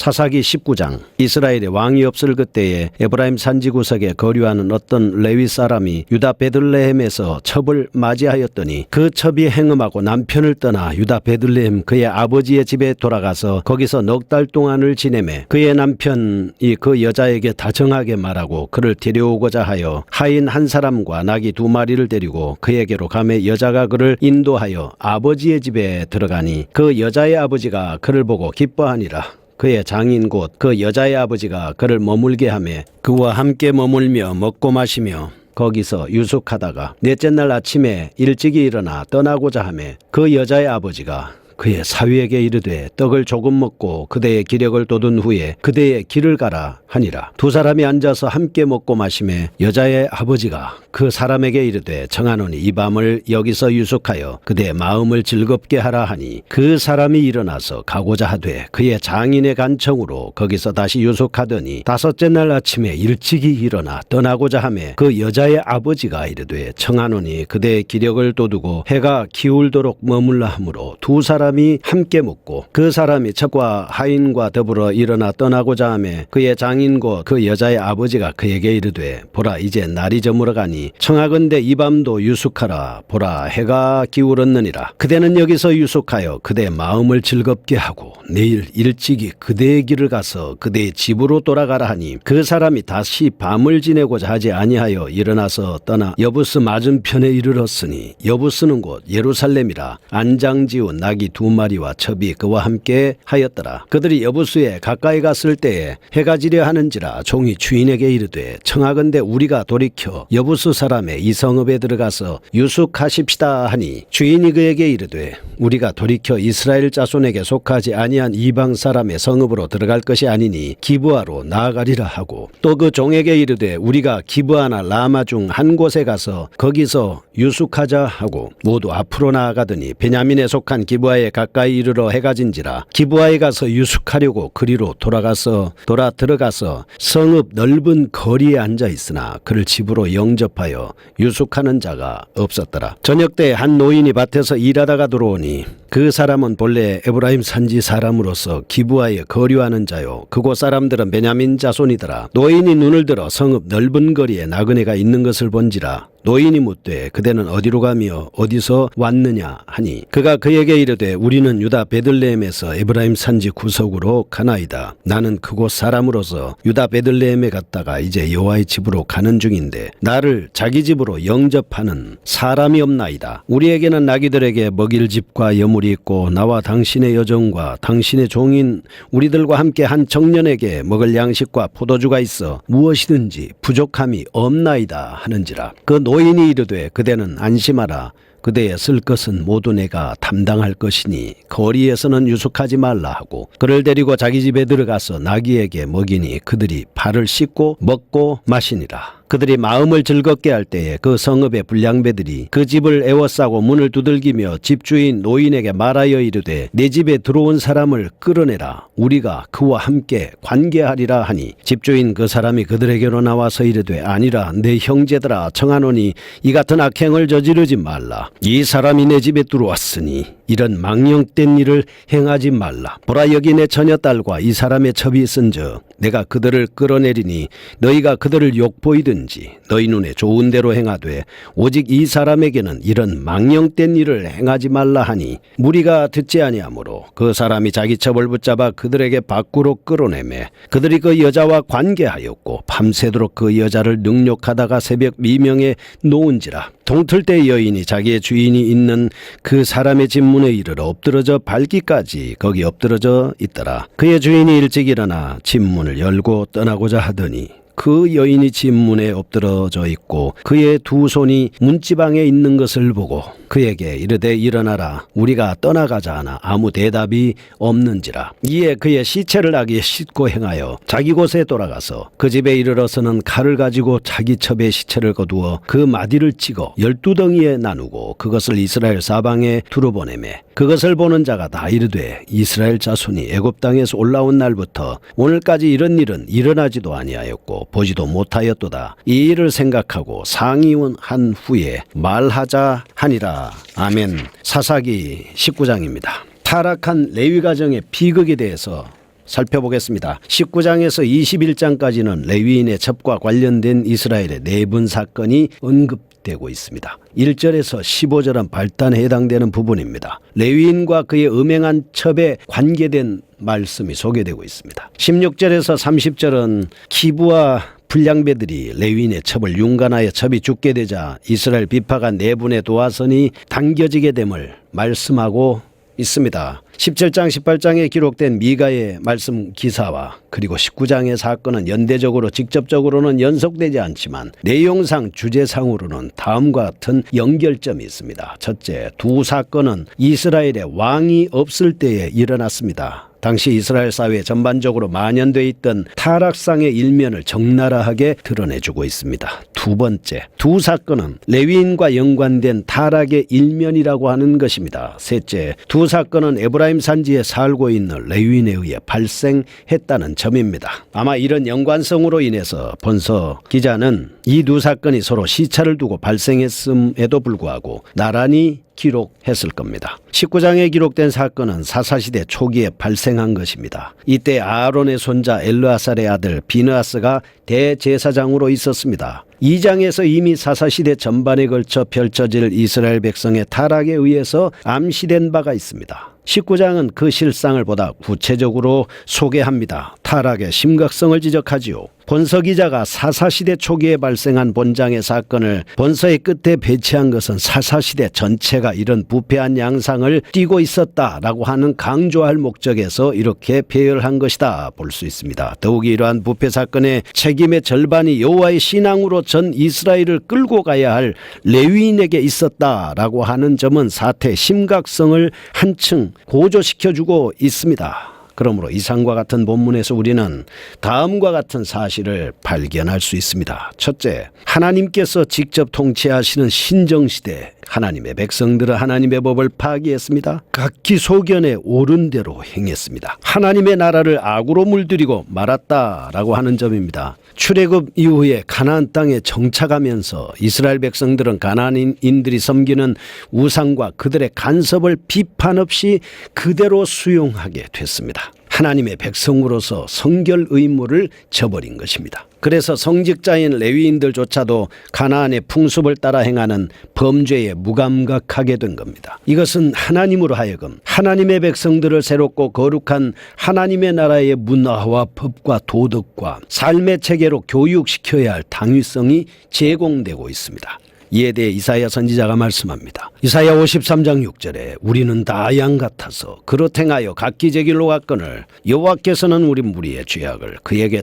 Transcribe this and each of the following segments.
사사기 19장. 이스라엘에 왕이 없을 그때에 에브라임 산지 구석에 거류하는 어떤 레위 사람이 유다 베들레헴에서 첩을 맞이하였더니 그 첩이 행음하고 남편을 떠나 유다 베들레헴 그의 아버지의 집에 돌아가서 거기서 넉 달 동안을 지내매 그의 남편이 그 여자에게 다정하게 말하고 그를 데려오고자 하여 하인 한 사람과 나귀 2마리를 데리고 그에게로 가매 여자가 그를 인도하여 아버지의 집에 들어가니 그 여자의 아버지가 그를 보고 기뻐하니라. 그의 장인 곧 그 여자의 아버지가 그를 머물게 하매 그와 함께 머물며 먹고 마시며 거기서 유숙하다가 넷째 날 아침에 일찍이 일어나 떠나고자 하매 그 여자의 아버지가 그의 사위에게 이르되 떡을 조금 먹고 그대의 기력을 돋운 후에 그대의 길을 가라 하니라. 두 사람이 앉아서 함께 먹고 마시매 여자의 아버지가 그 사람에게 이르되 청하노니 이 밤을 여기서 유숙하여 그대의 마음을 즐겁게 하라 하니 그 사람이 일어나서 가고자 하되 그의 장인의 간청으로 거기서 다시 유숙하더니 다섯째 날 아침에 일찍이 일어나 떠나고자 하매 그 여자의 아버지가 이르되 청하노니 그대의 기력을 돋우고 해가 기울도록 머물라 하므로 두 사람이 함께 먹고 그 사람이 첩과 하인과 더불어 일어나 떠나고자 하매 그의 장인 곧 그 여자의 아버지가 그에게 이르되 보라 이제 날이 저물어 가니 청하건대 이 밤도 유숙하라. 보라 해가 기울었느니라. 그대는 여기서 유숙하여 그대의 마음을 즐겁게 하고 내일 일찍이 그대의 길을 가서 그대의 집으로 돌아가라 하니 그 사람이 다시 밤을 지내고자 하지 아니하여 일어나서 떠나 여부스 맞은편에 이르렀으니 여부스는 곧 예루살렘이라. 안장지운 나귀 2마리와 첩이 그와 함께 하였더라. 그들이 여부스에 가까이 갔을 때에 해가 지려 하는지라 종이 주인에게 이르되 청하건대 우리가 돌이켜 여부스 사람의 이 성읍에 들어가서 유숙하십시다 하니 주인이 그에게 이르되 우리가 돌이켜 이스라엘 자손에게 속하지 아니한 이방 사람의 성읍으로 들어갈 것이 아니니 기브아로 나아가리라 하고 또 그 종에게 이르되 우리가 기브아나 라마 중 한 곳에 가서 거기서 유숙하자 하고 모두 앞으로 나아가더니 베냐민에 속한 기브아에 가까이 이르러 해가 진지라. 기브아에 가서 유숙하려고 그리로 들어가서 성읍 넓은 거리에 앉아 있으나 그를 집으로 영접하여 유숙하는 자가 없었더라. 저녁 때 한 노인이 밭에서 일하다가 들어오니 그 사람은 본래 에브라임 산지 사람으로서 기브아에 거류하는 자요 그곳 사람들은 베냐민 자손이더라. 노인이 눈을 들어 성읍 넓은 거리에 나그네가 있는 것을 본지라. 노인이 묻되 그대는 어디로 가며 어디서 왔느냐 하니 그가 그에게 이르되 우리는 유다 베들레헴에서 에브라임 산지 구석으로 가나이다. 나는 그곳 사람으로서 유다 베들레헴에 갔다가 이제 여호와의 집으로 가는 중인데 나를 자기 집으로 영접하는 사람이 없나이다. 우리에게는 나귀들에게 먹일 집과 여물이 있고 나와 당신의 여종과 당신의 종인 우리들과 함께 한 청년에게 먹을 양식과 포도주가 있어 무엇이든지 부족함이 없나이다 하는지라. 그 노인이 이르되 그대는 안심하라. 그대의 쓸 것은 모두 내가 담당할 것이니 거리에서는 유숙하지 말라 하고 그를 데리고 자기 집에 들어가서 나귀에게 먹이니 그들이 발을 씻고 먹고 마시니라. 그들이 마음을 즐겁게 할 때에 그 성읍의 불량배들이 그 집을 에워싸고 문을 두들기며 집주인 노인에게 말하여 이르되 내 집에 들어온 사람을 끌어내라. 우리가 그와 함께 관계하리라 하니 집주인 그 사람이 그들에게로 나와서 이르되 아니라 내 형제들아 청하노니 이 같은 악행을 저지르지 말라. 이 사람이 내 집에 들어왔으니 이런 망령된 일을 행하지 말라. 보라 여기 내 처녀딸과 이 사람의 첩이 있은즉 내가 그들을 끌어내리니 너희가 그들을 욕보이든지 너희 눈에 좋은 대로 행하되 오직 이 사람에게는 이런 망령된 일을 행하지 말라 하니 무리가 듣지 아니하므로 그 사람이 자기 첩을 붙잡아 그들에게 밖으로 끌어내매 그들이 그 여자와 관계하였고 밤새도록 그 여자를 능욕하다가 새벽 미명에 놓은지라. 동틀 때 여인이 자기의 주인이 있는 그 사람의 집 문에 이르러 엎드러져 밟기까지 거기 엎드러져 있더라. 그의 주인이 일찍 일어나 집 문을 열고 떠나고자 하더니 그 여인이 집 문에 엎드러져 있고 그의 두 손이 문지방에 있는 것을 보고 그에게 이르되 일어나라. 우리가 떠나가자 하나 아무 대답이 없는지라. 이에 그의 시체를 아기에 싣고 행하여 자기 곳에 돌아가서 그 집에 이르러서는 칼을 가지고 자기 첩의 시체를 거두어 그 마디를 찍어 12덩이에 나누고 그것을 이스라엘 사방에 두루 보내매 그것을 보는 자가 다 이르되 이스라엘 자손이 애굽 땅에서 올라온 날부터 오늘까지 이런 일은 일어나지도 아니하였고 보지도 못하였도다. 이 일을 생각하고 상의한 후에 말하자 하니라. 아멘. 사사기 19장입니다. 타락한 레위 가정의 비극에 대해서 살펴보겠습니다. 19장에서 21장까지는 레위인의 첩과 관련된 이스라엘의 내분 사건이 언급되고 있습니다. 1절에서 15절은 발단에 해당되는 부분입니다. 레위인과 그의 음행한 첩에 관계된 말씀이 소개되고 있습니다. 16절에서 30절은 기부와 불량배들이 레위인의 첩을 융간하여 첩이 죽게 되자 이스라엘 비파가 내분에 도화선이 당겨지게 됨을 말씀하고 있습니다. 17장 18장에 기록된 미가의 말씀 기사와 그리고 19장의 사건은 연대적으로 직접적으로는 연속되지 않지만 내용상 주제상으로는 다음과 같은 연결점이 있습니다. 첫째, 두 사건은 이스라엘에 왕이 없을 때에 일어났습니다. 당시 이스라엘 사회 전반적으로 만연되어 있던 타락상의 일면을 적나라하게 드러내주고 있습니다. 두 번째, 두 사건은 레위인과 연관된 타락의 일면이라고 하는 것입니다. 셋째, 두 사건은 에브라임 산지에 살고 있는 레위인에 의해 발생했다는 점입니다. 아마 이런 연관성으로 인해서 본서 기자는 이 두 사건이 서로 시차를 두고 발생했음에도 불구하고 나란히 기록했을 겁니다. 19장에 기록된 사건은 사사시대 초기에 발생한 것입니다. 이때 아론의 손자 엘르아살의 아들 비느하스가 대제사장으로 있었습니다. 2장에서 이미 사사시대 전반에 걸쳐 펼쳐질 이스라엘 백성의 타락에 의해서 암시된 바가 있습니다. 19장은 그 실상을 보다 구체적으로 소개합니다. 타락의 심각성을 지적하지요. 본서 기자가 사사시대 초기에 발생한 본장의 사건을 본서의 끝에 배치한 것은 사사시대 전체가 이런 부패한 양상을 띠고 있었다라고 하는 강조할 목적에서 이렇게 배열한 것이다 볼 수 있습니다. 더욱이 이러한 부패 사건의 책임의 절반이 여호와의 신앙으로 전 이스라엘을 끌고 가야 할 레위인에게 있었다라고 하는 점은 사태의 심각성을 한층 고조시켜주고 있습니다. 그러므로 이상과 같은 본문에서 우리는 다음과 같은 사실을 발견할 수 있습니다. 첫째, 하나님께서 직접 통치하시는 신정시대 하나님의 백성들은 하나님의 법을 파기했습니다. 각기 소견에 옳은 대로 행했습니다. 하나님의 나라를 악으로 물들이고 말았다라고 하는 점입니다. 출애굽 이후에 가나안 땅에 정착하면서 이스라엘 백성들은 가나안인들이 섬기는 우상과 그들의 간섭을 비판 없이 그대로 수용하게 됐습니다. 하나님의 백성으로서 성결 의무를 저버린 것입니다. 그래서 성직자인 레위인들조차도 가나안의 풍습을 따라 행하는 범죄에 무감각하게 된 겁니다. 이것은 하나님으로 하여금 하나님의 백성들을 새롭고 거룩한 하나님의 나라의 문화와 법과 도덕과 삶의 체계로 교육시켜야 할 당위성이 제공되고 있습니다. 이에 대해 이사야 선지자가 말씀합니다. 이사야 53장 6절에 우리는 다 양 같아서 그릇 행하여 각기 제 길로 갔거늘 여호와께서는 우리 무리의 죄악을 그에게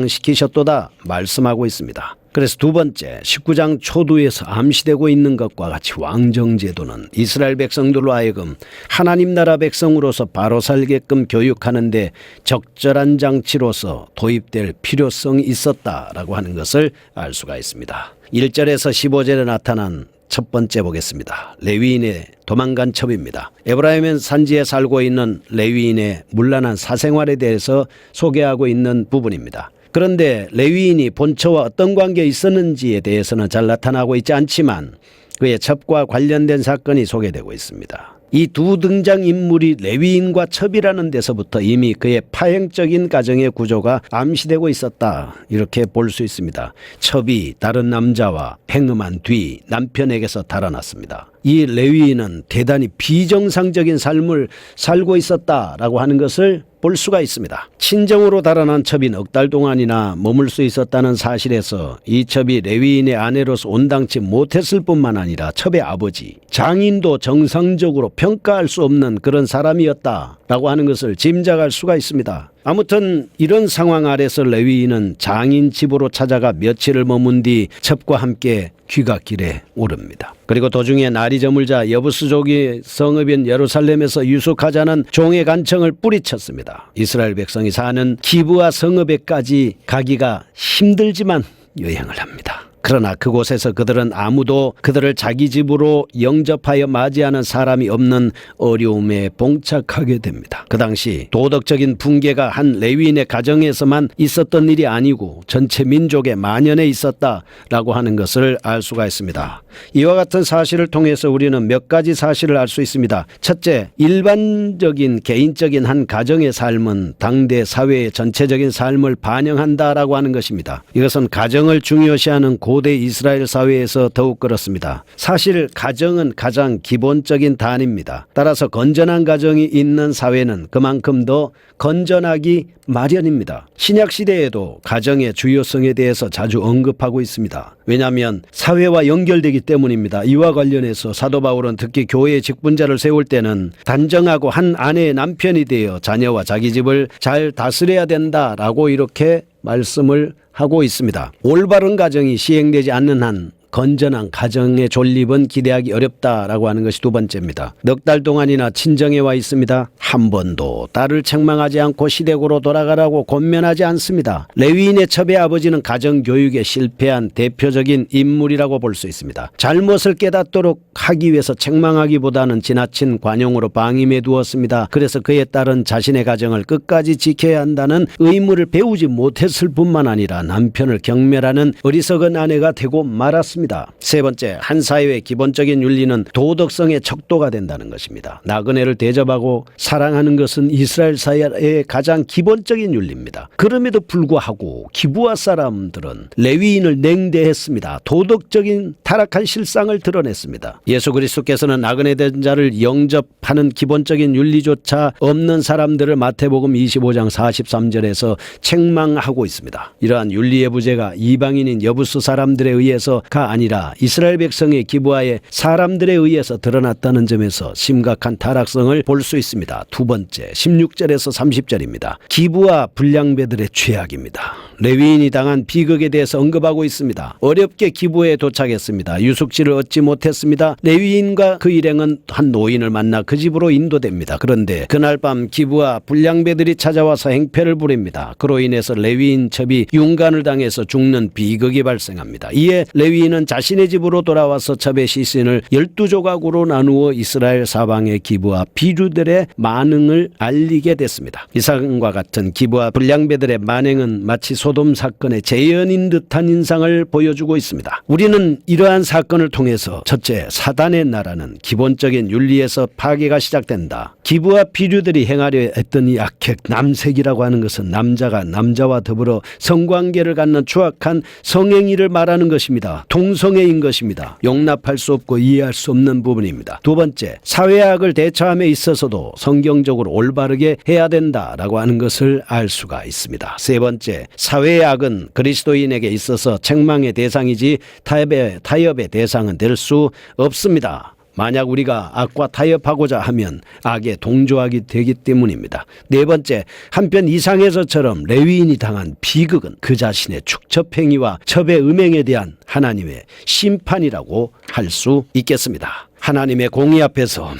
담당시키셨도다 말씀하고 있습니다. 그래서 두 번째, 19장 초두에서 암시되고 있는 것과 같이 왕정제도는 이스라엘 백성들로 하여금 하나님 나라 백성으로서 바로 살게끔 교육하는데 적절한 장치로서 도입될 필요성이 있었다라고 하는 것을 알 수가 있습니다. 1절에서 15절에 나타난 첫 번째 보겠습니다. 레위인의 도망간 첩입니다. 에브라임 산지에 살고 있는 레위인의 문란한 사생활에 대해서 소개하고 있는 부분입니다. 그런데 레위인이 본처와 어떤 관계에 있었는지에 대해서는 잘 나타나고 있지 않지만 그의 첩과 관련된 사건이 소개되고 있습니다. 이 두 등장인물이 레위인과 첩이라는 데서부터 이미 그의 파행적인 가정의 구조가 암시되고 있었다 이렇게 볼 수 있습니다. 첩이 다른 남자와 행음한 뒤 남편에게서 달아났습니다. 이 레위인은 대단히 비정상적인 삶을 살고 있었다라고 하는 것을 볼 수가 있습니다. 친정으로 달아난 첩이 넉 달 동안이나 머물 수 있었다는 사실에서 이 첩이 레위인의 아내로서 온당치 못했을 뿐만 아니라 첩의 아버지 장인도 정상적으로 평가할 수 없는 그런 사람이었다라고 하는 것을 짐작할 수가 있습니다. 아무튼 이런 상황 아래서 레위인은 장인 집으로 찾아가 며칠을 머문 뒤 첩과 함께 귀갓길에 오릅니다. 그리고 도중에 날이 저물자 여부스족이 성읍인 예루살렘에서 유숙하자는 종의 간청을 뿌리쳤습니다. 이스라엘 백성이 사는 기브아 성읍에까지 가기가 힘들지만 여행을 합니다. 그러나 그곳에서 그들은 아무도 그들을 자기 집으로 영접하여 맞이하는 사람이 없는 어려움에 봉착하게 됩니다. 그 당시 도덕적인 붕괴가 한 레위인의 가정에서만 있었던 일이 아니고 전체 민족에 만연해 있었다라고 하는 것을 알 수가 있습니다. 이와 같은 사실을 통해서 우리는 몇 가지 사실을 알 수 있습니다. 첫째, 일반적인 개인적인 한 가정의 삶은 당대 사회의 전체적인 삶을 반영한다라고 하는 것입니다. 이것은 가정을 중요시하는 고대 이스라엘 사회에서 더욱 그렇습니다. 사실 가정은 가장 기본적인 단위입니다. 따라서 건전한 가정이 있는 사회는 그만큼 더 건전하기 마련입니다. 신약 시대에도 가정의 주요성에 대해서 자주 언급하고 있습니다. 왜냐하면 사회와 연결되기 때문입니다. 이와 관련해서 사도 바울은 특히 교회의 직분자를 세울 때는 단정하고 한 아내의 남편이 되어 자녀와 자기 집을 잘 다스려야 된다라고 이렇게 말씀을 하고 있습니다. 올바른 가정이 시행되지 않는 한 건전한 가정의 존립은 기대하기 어렵다라고 하는 것이 두 번째입니다. 넉 달 동안이나 친정에 와 있습니다. 한 번도 딸을 책망하지 않고 시댁으로 돌아가라고 권면하지 않습니다. 레위인의 첩의 아버지는 가정교육에 실패한 대표적인 인물이라고 볼 수 있습니다. 잘못을 깨닫도록 하기 위해서 책망하기보다는 지나친 관용으로 방임해 두었습니다. 그래서 그의 딸은 자신의 가정을 끝까지 지켜야 한다는 의무를 배우지 못했을 뿐만 아니라 남편을 경멸하는 어리석은 아내가 되고 말았습니다. 세 번째, 한 사회의 기본적인 윤리는 도덕성의 척도가 된다는 것입니다. 나그네를 대접하고 사랑하는 것은 이스라엘 사회의 가장 기본적인 윤리입니다. 그럼에도 불구하고 기브아 사람들은 레위인을 냉대했습니다. 도덕적인 타락한 실상을 드러냈습니다. 예수 그리스도께서는 나그네 된 자를 영접하는 기본적인 윤리조차 없는 사람들을 마태복음 25장 43절에서 책망하고 있습니다. 이러한 윤리의 부재가 이방인인 여부수 사람들에 의해서가 아니라 이스라엘 백성의 기브아에 사람들에 의해서 드러났다는 점에서 심각한 타락성을 볼 수 있습니다. 두 번째, 16절에서 30절입니다. 기브아 불량배들의 죄악입니다. 레위인이 당한 비극에 대해서 언급하고 있습니다. 어렵게 기브아에 도착했습니다. 유숙지를 얻지 못했습니다. 레위인과 그 일행은 한 노인을 만나 그 집으로 인도됩니다. 그런데 그날 밤 기브아 불량배들이 찾아와서 행패를 부립니다. 그로 인해서 레위인 첩이 윤간을 당해서 죽는 비극이 발생합니다. 이에 레위인은 자신의 집으로 돌아와서 첩의 시신을 12조각으로 나누어 이스라엘 사방의 기브아 비류들의 만행을 알리게 됐습니다. 이 사건과 같은 기브아 불량배들의 만행은 마치 소돔 사건의 재현인 듯한 인상을 보여주고 있습니다. 우리는 이러한 사건을 통해서 첫째, 사단의 나라는 기본적인 윤리에서 파괴가 시작된다. 기브아 비류들이 행하려 했던 이 악행, 남색이라고 하는 것은 남자가 남자와 더불어 성관계를 갖는 추악한 성행위를 말하는 것입니다. 동성애인 것입니다. 용납할 수 없고 이해할 수 없는 부분입니다. 두 번째, 사회악을 대처함에 있어서도 성경적으로 올바르게 해야 된다라고 하는 것을 알 수가 있습니다. 세 번째, 사회의 악은 그리스도인에게 있어서 책망의 대상이지 타협의 대상은 될 수 없습니다. 만약 우리가 악과 타협하고자 하면 악에 동조하게 되기 때문입니다. 네 번째, 한편 이상에서처럼 레위인이 당한 비극은 그 자신의 축첩행위와 첩의 음행에 대한 하나님의 심판이라고 할 수 있겠습니다. 하나님의 공의 앞에서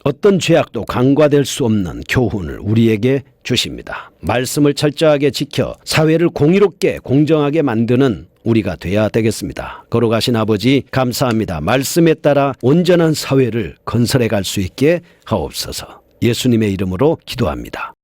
어떤 죄악도 간과될 수 없는 교훈을 우리에게 주십니다. 말씀을 철저하게 지켜 사회를 공의롭게 공정하게 만드는 우리가 돼야 되겠습니다. 거룩하신 아버지, 감사합니다. 말씀에 따라 온전한 사회를 건설해 갈 수 있게 하옵소서. 예수님의 이름으로 기도합니다.